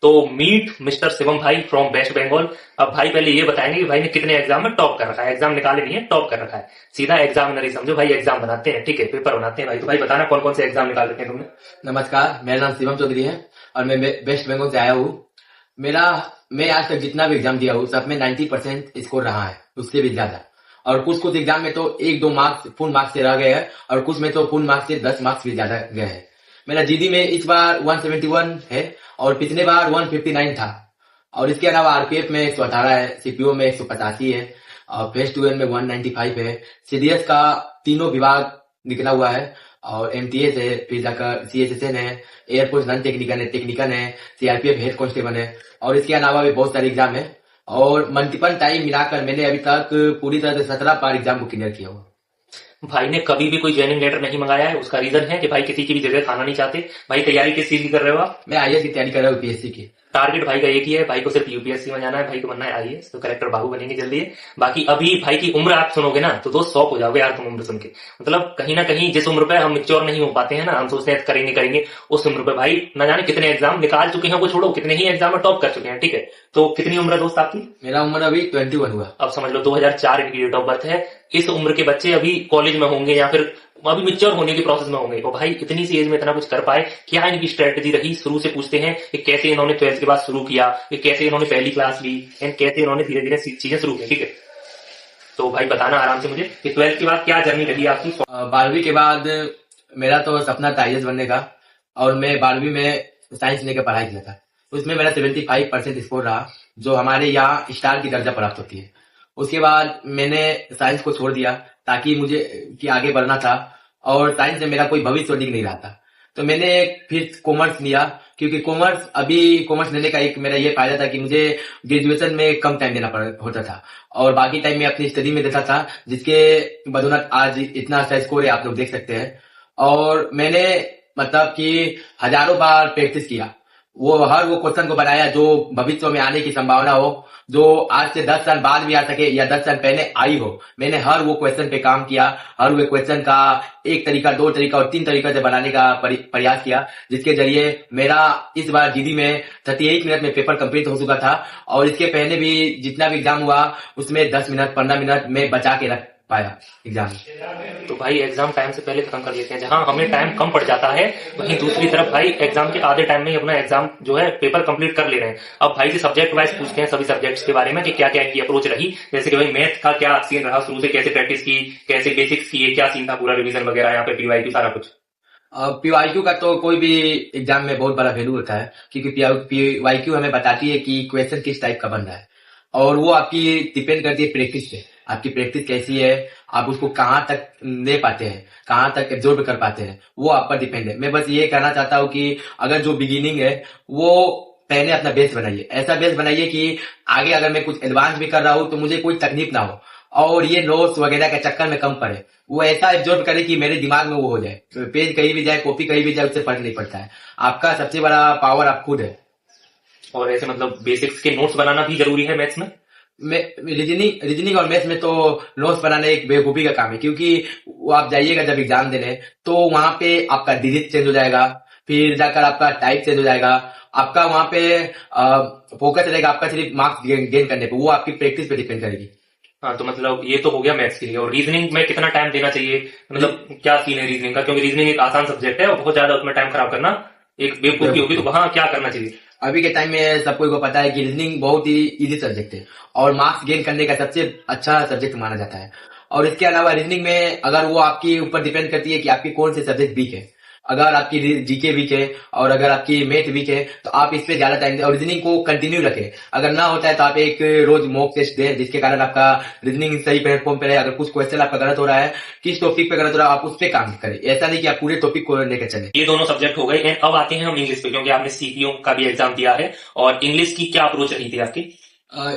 तो meet mister Shivam भाई from waste Bengal. अब भाई पहले ये बताएंगे कि भाई ने कितने एग्जाम में टॉप कर रखा है। एग्जाम निकाले नहीं है, टॉप कर रखा है। सीधा एग्जामिनर ही समझो भाई, एग्जाम बनाते हैं, ठीक है, पेपर बनाते हैं भाई। तो भाई बताना कौन कौन से एग्जाम निकाल रखे हैं तुमने। नमस्कार, मेरा नाम शिवम चौधरी है और मैं वेस्ट बंगाल से आया हूँ। मैं आज तक जितना भी एग्जाम दिया हूँ सब में 90% स्कोर रहा है, उससे भी ज्यादा। और कुछ कुछ एग्जाम में तो 1-2 मार्क्स फुल मार्क्स से रह गए हैं और कुछ में तो फुल मार्क्स से 10 मार्क्स भी ज्यादा गए हैं। मेरा जीडी में इस बार 171 है और पिछले बार 159 था। और इसके अलावा आरपीएफ में 118 है, सीपीओ में 185 है और फेस 2 में 195 है। सीडीएस का तीनों विभाग निकला हुआ है और एमटीएस है, फिर जाकर सीएचएसएन है, एयरफोर्स नॉन टेक्निकल है, सीआरपीएफ हेड कांस्टेबल है और इसके अलावा भी बहुत सारे एग्जाम है। और मल्टीपल टाइम मिलाकर मैंने अभी तक पूरी तरह से 17 बार एग्जाम को क्लियर किया हुआ। भाई ने कभी भी कोई ज्वाइनिंग लेटर नहीं मंगाया है। उसका रीजन है कि भाई किसी की भी जगह खाना नहीं चाहते। भाई तैयारी किस चीज की कर रहे हो आप। मैं आईएएस की तैयारी कर रहा हूँ, पीएससी की। टारगेट भाई का एक ही है, भाई को सिर्फ यूपीएससी में जाना है, भाई को बनना है आईएएस, तो कलेक्टर बाबू बनेंगे जल्दी है। बाकी अभी भाई की उम्र आप सुनोगे ना तो दोस्त शॉक हो जाओगे यार तुम उम्र सुन के। मतलब कहीं ना कहीं जिस उम्र पे हम मेच्योर नहीं हो पाते हैं ना, हम सोचते हैं करेंगे, उस उम्र पे भाई न जाने कितने एग्जाम निकाल चुके हैं, वो छोड़ो कितने ही एग्जाम में टॉप कर चुके हैं, ठीक है। तो कितनी उम्र है दोस्त आपकी। मेरा उम्र अभी 21 हुआ। अब समझ लो 2004 इनकी डेट ऑफ बर्थ है। इस उम्र के बच्चे अभी कॉलेज में होंगे या फिर अभी मेच्योर होने की प्रोसेस में होंगे। और भाई इतनी सी एज में इतना कुछ कर पाए, क्या इनकी स्ट्रेटेजी रही। शुरू से पूछते हैं कि कैसे इन्होंने 12th के बाद शुरू किया, कि कैसे इन्होंने पहली क्लास ली एंड कैसे इन्होंने धीरे धीरे चीजें शुरू की, ठीक है। तो भाई बताना आराम से मुझे कि 12th के बाद क्या जर्नी रही आपकी। 12वीं के बाद मेरा तो सपना था आईएएस बनने का और मैं 12वीं में साइंस लेकर पढ़ाई किया था। उसमें मेरा 75% स्कोर रहा, जो हमारे यहाँ स्टार की दर्जा प्राप्त होती है। उसके बाद मैंने साइंस को छोड़ दिया ताकि मुझे कि आगे बढ़ना था और साइंस में मेरा कोई भविष्य दिख नहीं रहा था। तो मैंने फिर कॉमर्स लिया, क्योंकि कॉमर्स लेने का एक मेरा ये फायदा था कि मुझे ग्रेजुएशन में कम टाइम देना होता था और बाकी टाइम मैं अपनी स्टडी में देता था, जिसके बदौलत आज इतना अच्छा स्कोर है, आप लोग देख सकते हैं। और मैंने मतलब कि हजारों बार प्रैक्टिस किया, हर वो क्वेश्चन को बनाया जो भविष्य में आने की संभावना हो, जो आज से 10 साल बाद भी आ सके या 10 साल पहले आई हो। मैंने हर वो क्वेश्चन पे काम किया, हर वो क्वेश्चन का 1 तरीका, 2 तरीका और 3 तरीका से बनाने का प्रयास किया, जिसके जरिए मेरा इस बार जीडी में 38 मिनट में पेपर कंप्लीट हो चुका था। और इसके पहले भी जितना भी एग्जाम हुआ उसमें 10 मिनट 15 मिनट में बचा के रख पाया एग्जाम। तो भाई एग्जाम टाइम से पहले खत्म कर लेते हैं। जहां हमें टाइम कम पड़ जाता है, वहीं दूसरी तरफ भाई एग्जाम के आधे टाइम में ही अपना एग्जाम जो है पेपर कंप्लीट कर ले रहे हैं। अब भाई से सब्जेक्ट वाइज पूछते हैं सभी सब्जेक्ट्स के बारे में कि क्या क्या इनकी अप्रोच रही। जैसे कि भाई मैथ का क्या सीन रहा, शुरू से कैसे प्रैक्टिस की, कैसे बेसिक्स किए, क्या सीन था, पूरा रिवीजन वगैरह, यहाँ पे पीवाईक्यू सारा कुछ। पीवाईक्यू का तो कोई भी एग्जाम में बहुत बड़ा वैल्यू होता है, क्योंकि पीवाईक्यू हमें बताती है कि क्वेश्चन किस टाइप का बन रहा है और वो आपकी डिपेंड करती है प्रैक्टिस पे। आपकी प्रैक्टिस कैसी है, आप उसको कहाँ तक ले पाते हैं, कहाँ तक एब्जॉर्ब कर पाते हैं, वो आप पर डिपेंड है। मैं बस ये कहना चाहता हूँ कि अगर जो बिगिनिंग है वो पहले अपना बेस बनाइए, ऐसा बेस बनाइए कि आगे अगर मैं कुछ एडवांस भी कर रहा हूँ तो मुझे कोई तकलीफ ना हो और ये नोट्स वगैरह के चक्कर में कम पड़े। वो ऐसा एब्जॉर्ब करे कि मेरे दिमाग में वो हो जाए, पेज कहीं भी जाए, कॉपी कहीं भी जाए, उससे फर्क नहीं पड़ता है। आपका सबसे बड़ा पावर आप खुद है। और ऐसे मतलब बेसिक्स के नोट्स बनाना भी जरूरी है मैथ्स में। रीजनिंग और मैथ्स में तो नोट्स बनाने एक बेवकूफी का काम है, क्योंकि वो आप जाइएगा जब एग्जाम देने तो वहां पे आपका डिजिट चेंज हो जाएगा, फिर जाकर आपका टाइप चेंज हो जाएगा, आपका वहां पे फोकस रहेगा आपका सिर्फ मार्क्स गेन करने पे, वो आपकी प्रैक्टिस पे डिपेंड करेगी। हाँ, तो मतलब ये तो हो गया मैथ्स के लिए। और रीजनिंग में कितना टाइम देना चाहिए, मतलब क्या सीन है रीजनिंग का, क्योंकि रीजनिंग एक आसान सब्जेक्ट है और बहुत ज्यादा उसमें टाइम खराब करना एक बेवकूफी होगी। तो वहां क्या करना चाहिए। अभी के टाइम में सबको को पता है कि रीजनिंग बहुत ही इजी सब्जेक्ट है और मार्क्स गेन करने का सबसे अच्छा सब्जेक्ट माना जाता है। और इसके अलावा रीजनिंग में अगर वो आपके ऊपर डिपेंड करती है कि आपकी कौन से सब्जेक्ट वीक है। अगर आपकी जीके वीक है और अगर आपकी मैथ वीक है तो आप इस पे ज्यादा टाइम दें और रीजनिंग को कंटिन्यू रखें। अगर ना होता है तो आप एक रोज मॉक टेस्ट दें, जिसके कारण आपका रीजनिंग सही प्लेटफॉर्म पे रहे। अगर कुछ क्वेश्चन आपका गलत हो रहा है, किस टॉपिक पे गलत हो रहा है, आप उस पे काम करें। ऐसा नहीं कि आप पूरे टॉपिक को लेकर चले। ये दोनों सब्जेक्ट हो गए एंड अब आते हैं हम इंग्लिश पे, क्योंकि आपने सीपीओ का भी एग्जाम दिया है। और इंग्लिश की क्या अप्रोच रही थी आपकी।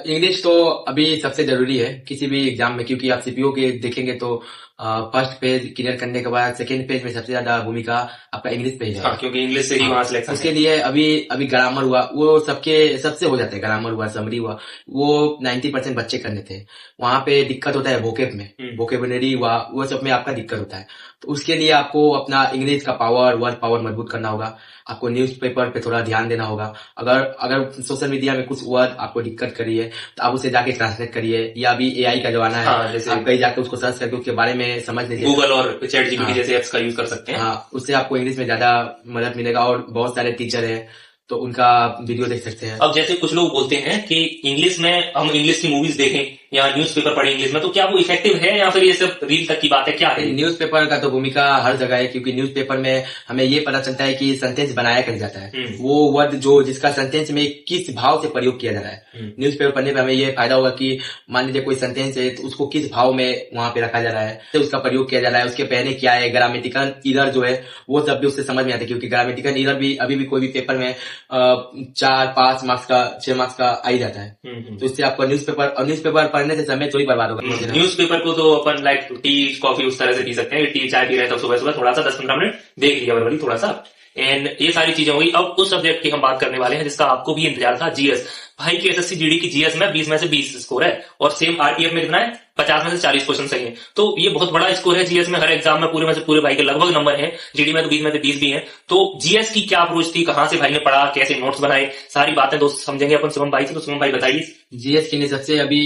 इंग्लिश तो अभी सबसे जरूरी है किसी भी एग्जाम में, क्योंकि आप सीपीओ के देखेंगे तो फर्स्ट पेज क्लियर करने के बाद सेकंड पेज में सबसे ज्यादा भूमिका आपका इंग्लिश पेज है। हाँ, क्योंकि इंग्लिश से ही वहाँ सिलेक्शन उसके लिए अभी ग्रामर हुआ, वो सबसे हो जाता है। ग्रामर हुआ, समरी हुआ, वो 90% बच्चे करने थे। वहां पे दिक्कत होता है वोकेब में, वोकेबुलरी हुआ, वो सब में आपका दिक्कत होता है। तो उसके लिए आपको अपना इंग्लिश का पावर, वर्ड पावर मजबूत करना होगा। आपको न्यूज़पेपर पे थोड़ा ध्यान देना होगा। अगर सोशल मीडिया में कुछ वर्ड आपको दिक्कत करी है तो आप उसे जाके ट्रांसलेट करिए, या अभी एआई का जमाना है। हाँ, जैसे आप कहीं जाके उसको सर्च करके उसके बारे में समझ लीजिए। गूगल और चैट जीपीटी हाँ, जैसे एप्स का यूज कर सकते हैं। हाँ, उससे आपको इंग्लिश में ज्यादा मदद मिलेगा। और बहुत सारे टीचर हैं तो उनका वीडियो देख सकते हैं। अब जैसे कुछ लोग बोलते हैं कि इंग्लिश में हम इंग्लिश की मूवीज देखें या न्यूज़पेपर पढ़े इंग्लिश में, तो क्या वो इफेक्टिव है या फिर ये सब रील तक की बात है, क्या है? न्यूज़पेपर का तो भूमिका हर जगह है, क्योंकि न्यूज़पेपर में हमें ये पता चलता है कि सेंटेंस बनाया कर जाता है, वो वर्ड जो जिसका सेंटेंस में किस भाव से प्रयोग किया जा रहा है। न्यूज़पेपर पढ़ने पे हमें ये फायदा होगा कि मान लीजिए कोई सेंटेंस है तो उसको किस भाव में वहां पे रखा जा रहा है, तो उसका प्रयोग किया जा रहा है, उसके पहले क्या है, ग्रामेटिकल एरर जो है वो सब भी उससे समझ में आता है। क्योंकि ग्रामेटिकल एरर भी अभी भी कोई भी पेपर में 4-5 मार्क्स का, 6 मार्क्स का आ ही जाता है। तो इससे आपको न्यूज़पेपर पढ़ने से समय थोड़ी बर्बाद होगा। न्यूज़पेपर को तो अपन लाइक टी कॉफी उस तरह से पी सकते हैं, टी चाय पी रहे हैं तब सुबह सुबह थोड़ा सा 10-15 मिनट देख लिया वर्बली थोड़ा सा, एंड ये सारी चीजें हुई। अब उस सब्जेक्ट की हम बात करने वाले हैं जिसका आपको भी इंतजार था, जीएस। भाई की एसएससी जीडी की जीएस में 20 में से 20 स्कोर है, और सेम आरटीएफ में कितना है, 50 में से 40 क्वेश्चन सही है। तो ये बहुत बड़ा स्कोर है जीएस में। हर एग्जाम में पूरे में से पूरे भाई के लगभग नंबर है, जीडी में तो 20 में से 20 भी हैं। तो जीएस की क्या अप्रोच थी, कहां से भाई ने पढ़ा, कैसे नोट्स बनाए, सारी बातें दोस्त समझेंगे अपन शुभम भाई से। तो शुभम भाई बताइए। जीएस के लिए सबसे अभी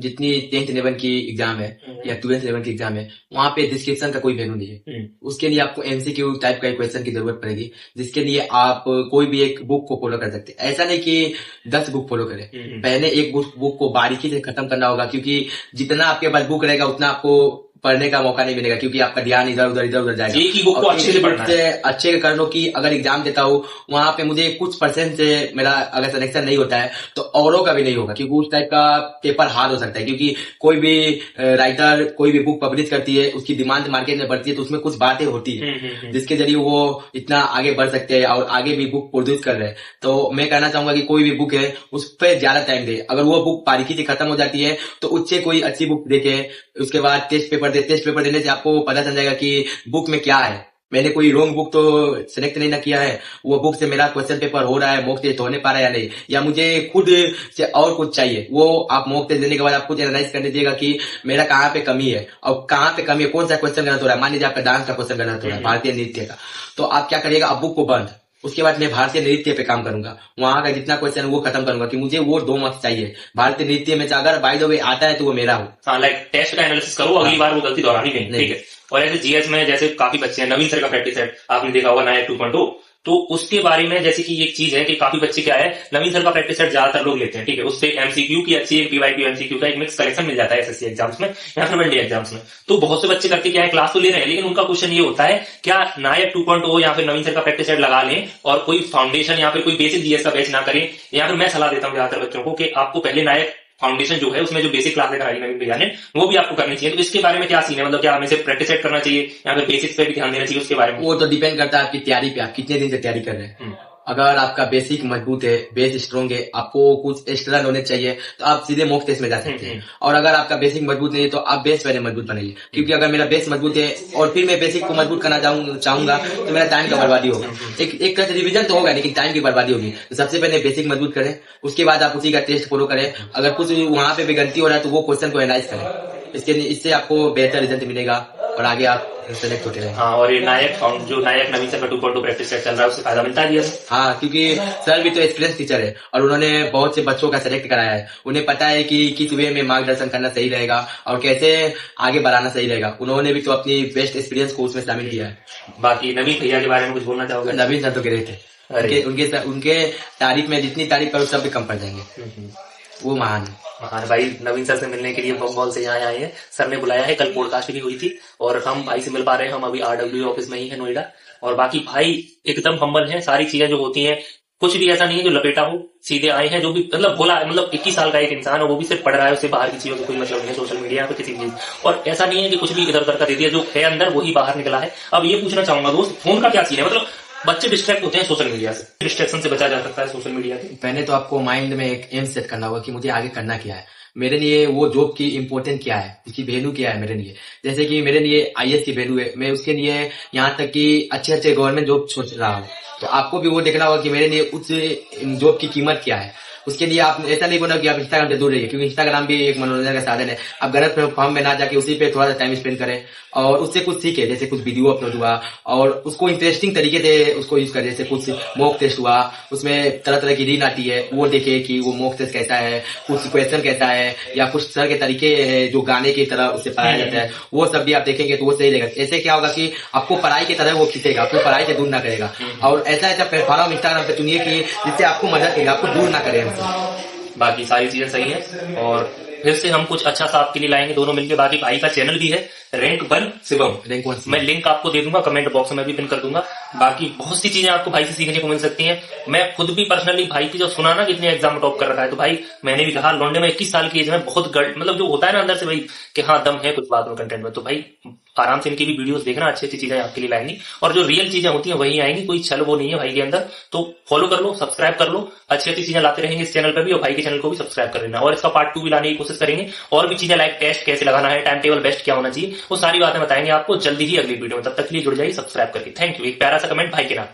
जितनी 10th लेवल की एग्जाम है या 12th लेवल की एग्जाम है, वहां पे डिस्क्रिप्शन का कोई वैल्यू नहीं है। उसके लिए आपको एमसीक्यू टाइप का क्वेश्चन की जरूरत पड़ेगी, जिसके लिए आप कोई भी एक बुक को फॉलो कर सकते हैं। ऐसा नहीं कि 10 बुक फॉलो करें, पहले एक बुक को बारीकी से खत्म करना होगा, क्योंकि जितना आपके पास बुक रहेगा उतना आपको पढ़ने का मौका नहीं मिलेगा, क्योंकि आपका ध्यान इधर उधर जाएगा। एक ही बुक को अच्छे से पढ़ना है। अच्छे कर लो कि अगर एग्जाम देता हूँ वहां पे मुझे कुछ परसेंट से मेरा अगर सिलेक्शन नहीं होता है तो औरों का भी नहीं होगा, क्योंकि उस टाइप का पेपर हार्ड हो सकता है। क्योंकि कोई भी राइटर कोई भी बुक पब्लिश करती है, उसकी डिमांड मार्केट में बढ़ती है, तो उसमें कुछ बातें होती है जिसके जरिए वो इतना आगे बढ़ सकते हैं और आगे भी बुक प्रोड्यूस कर रहे हैं। तो मैं कहना चाहूंगा कि कोई भी बुक है उस पर ज्यादा टाइम दे। अगर वो बुक बारीकी से खत्म हो जाती है तो उससे कोई अच्छी बुक देखे, उसके बाद टेस्ट पेपर देने से आपको पता चल जाएगा कि बुक में क्या है। मैंने कोई रॉन्ग बुक तो सिलेक्ट नहीं ना किया है, वो बुक से मेरा क्वेश्चन पेपर हो रहा है, मॉक टेस्ट होने पा रहा है या नहीं, या मुझे खुद से और कुछ चाहिए। वो आप मॉक टेस्ट देने के बाद आप खुद एनालाइज कर लीजिएगा कि मेरा कहाँ पे कमी है और कहाँ पे कमी है, कौन सा क्वेश्चन गलत हो रहा है। मान लीजिए आपका डांस का क्वेश्चन गलत हो रहा है, भारतीय नृत्य का, तो आप क्या करिएगा, आप बुक को बंद, उसके बाद मैं भारतीय नृत्य पे काम करूंगा, वहां का जितना क्वेश्चन है वो खत्म करूंगा कि मुझे वो 2 मार्क्स चाहिए। भारतीय नृत्य में अगर बाय द वे आता है तो वो मेरा हो। हाँ, लाइक टेस्ट का एनालिसिस करो, अगली बार वो गलती दोहरानी नहीं, ठीक है। और ऐसे जीएस में जैसे काफी बच्चे हैं, नवीन सर का प्रैक्टिस सेट आपने देखा होगा, नायक 2.0, तो उसके बारे में जैसे कि एक चीज है कि काफी बच्चे क्या है, नवीन सर का प्रैक्टिस सेट ज्यादातर लोग लेते हैं, ठीक है। उससे एमसीक्यू की अच्छी एक पीवाईक्यू एमसीक्यू का एक मिक्स कलेक्शन मिल जाता है एसएससी एग्जाम्स में या फिर वनडे एग्जाम्स में। तो बहुत से बच्चे करके क्या है, क्लास तो ले रहे हैं, लेकिन उनका क्वेश्चन ये होता है, क्या नायक 2.0 या फिर नवीन सर का प्रैक्टिस सेट लगा लें और कोई फाउंडेशन या फिर कोई बेसिक जीएस का बैच ना करें। या फिर मैं सलाह देता हूँ ज्यादातर बच्चों को कि आपको पहले नायक फाउंडेशन जो है उसमें जो बेसिक क्लासें कराई नवीन भैया ने वो भी आपको करनी चाहिए। तो इसके बारे में क्या सीन है, मतलब क्या हमें सिर्फ प्रैक्टिस सेट करना चाहिए या फिर बेसिक्स पे भी ध्यान देना चाहिए उसके बारे में? वो तो डिपेंड करता है आपकी तैयारी पे, आप कितने दिन से तैयारी कर रहे हैं। अगर आपका बेसिक मजबूत है, बेस स्ट्रॉन्ग है, आपको कुछ एक्स्ट्रा नॉलेज चाहिए तो आप सीधे मॉक टेस्ट में जा सकते हैं। और अगर आपका बेसिक मजबूत नहीं है तो आप बेस पहले मजबूत बनाइए, क्योंकि अगर मेरा बेस मजबूत है और फिर मैं बेसिक को मजबूत करना चाहूंगा तो मेरा टाइम का बर्बादी होगा। एक तरह से रिविजन तो होगा लेकिन टाइम की बर्बादी होगी। तो सबसे पहले बेसिक मजबूत करें, उसके बाद आप उसी का टेस्ट फॉलो करें। अगर कुछ वहां पे भी गलती हो रहा है तो वो क्वेश्चन को एनालाइज करें, इससे आपको बेहतर रिजल्ट मिलेगा और आगे आप सेलेक्ट होते रहेंगे। हाँ, और ये जो नायक नवीन सर का 2.0 प्रैक्टिस सेट चल रहा है उससे फायदा मिलता है। हाँ, क्योंकि सर भी तो एक्सपीरियंस टीचर है और उन्होंने बहुत से बच्चों का सेलेक्ट कराया है। उन्हें पता है कि किस वे में मार्गदर्शन करना सही रहेगा और कैसे आगे बढ़ाना सही रहेगा। उन्होंने भी तो अपनी बेस्ट एक्सपीरियंस को उसमें शामिल किया है। बाकी नवीन भैया के बारे में कुछ बोलना चाहोगे? नवीन सर तो गिरे थे, उनके तारीफ में जितनी तारीफ करो सब भी कम पड़ जाएंगे। वो महान भाई नवीन सर से मिलने के लिए बम्बॉल से यहाँ आए हैं, सर ने बुलाया है। कल पॉडकास्ट भी हुई थी और हम भाई से मिल पा रहे हैं। हम अभी आरडब्ल्यू ऑफिस में ही है नोएडा, और बाकी भाई एकदम हम्बल है। सारी चीजें जो होती हैं कुछ भी ऐसा नहीं है जो लपेटा हो, सीधे आए हैं। जो भी मतलब बोला, मतलब 21 साल का एक इंसान है, वो भी सिर्फ पढ़ रहा है, उससे बाहर की चीजों को कोई मतलब नहीं है, सोशल मीडिया पे किसी चीज। और ऐसा नहीं है कि कुछ भी इधर उधर का दे दिया, जो है अंदर वही बाहर निकला है। अब ये पूछना चाहूंगा दोस्त, फोन का क्या सीन है? मतलब बच्चे डिस्ट्रैक्ट होते हैं सोशल मीडिया से, डिस्ट्रैक्शन से बचा जा सकता है सोशल मीडिया से? पहले तो आपको माइंड में एक एम सेट करना होगा कि मुझे आगे करना क्या है। मेरे लिए वो जॉब की इम्पोर्टेंट क्या है, उसकी वैल्यू क्या है मेरे लिए। जैसे कि मेरे लिए आईएएस की वैल्यू है, मैं उसके लिए यहाँ तक कि अच्छे अच्छे गवर्नमेंट जॉब सोच रहा हूँ। तो आपको भी वो देखना होगा कि मेरे लिए उस जॉब की कीमत क्या है। उसके लिए आप ऐसा नहीं बोला कि आप इंस्टाग्राम से दूर रहिए, क्योंकि इंस्टाग्राम भी एक मनोरंजन का साधन है। आप गलत फॉर्म में ना जाके उसी पे थोड़ा सा टाइम स्पेंड करें और उससे कुछ सीखे, जैसे कुछ वीडियो अपलोड हुआ और उसको इंटरेस्टिंग तरीके से उसको यूज करें। जैसे कुछ मॉक टेस्ट हुआ, उसमें तरह तरह की रील आती है, वो देखे कि वो मॉक टेस्ट कैसा है, कुछ क्वेश्चन कैसा है, या कुछ तरह के तरीके हैं जो गाने की तरह उससे पढ़ाया जाता है, वो सब भी आप देखेंगे तो वो सही रहेगा। ऐसे क्या होगा कि आपको पढ़ाई की तरह वो खींचेगा, आपको पढ़ाई से दूर ना करेगा। और ऐसा ऐसा प्लेटफॉर्म इंस्टाग्राम पे चुनिए कि जिससे आपको मदद करेगा, आपको दूर ना करे हमसे। बाकी सारी चीजें सही है और फिर से हम कुछ अच्छा सा आपके लिए लाएंगे दोनों मिलके। बाकी भाई का चैनल भी है रैंक 1 शिवम, रैंक 1 मैं लिंक आपको दे दूंगा, कमेंट बॉक्स में भी पिन कर दूंगा। बाकी बहुत सी चीजें आपको भाई से सीखने को मिल सकती हैं। मैं खुद भी पर्सनली भाई की जो सुना ना कितने एग्जाम टॉप कर रखा है, तो भाई मैंने भी कहा लौंडे में 21 साल की एज में बहुत मतलब जो होता है ना अंदर से भाई कि हाँ दम है कुछ बात में कंटेंट में, तो भाई आराम से इनकी भी वीडियोस देखना, अच्छी अच्छी चीजें आपके लिए लाएंगी और जो रियल चीजें होती हैं वही आएंगी, कोई छल वो नहीं है भाई के अंदर। तो फॉलो कर लो, सब्सक्राइब कर लो, अच्छी अच्छी चीजें लाते रहेंगे इस चैनल पे भी, और भाई के चैनल को भी सब्सक्राइब कर लेना। और इसका पार्ट 2 भी लाने की कोशिश करेंगे, और भी चीजें लाइक टेस्ट कैसे लगाना है, टाइम टेबल बेस्ट क्या होना चाहिए, वो सारी बातें बताएंगे आपको जल्दी ही अगली वीडियो में। तब तक के लिए जुड़ जाइए सब्सक्राइब करके। Thank you. एक प्यारा सा कमेंट भाई के नाम।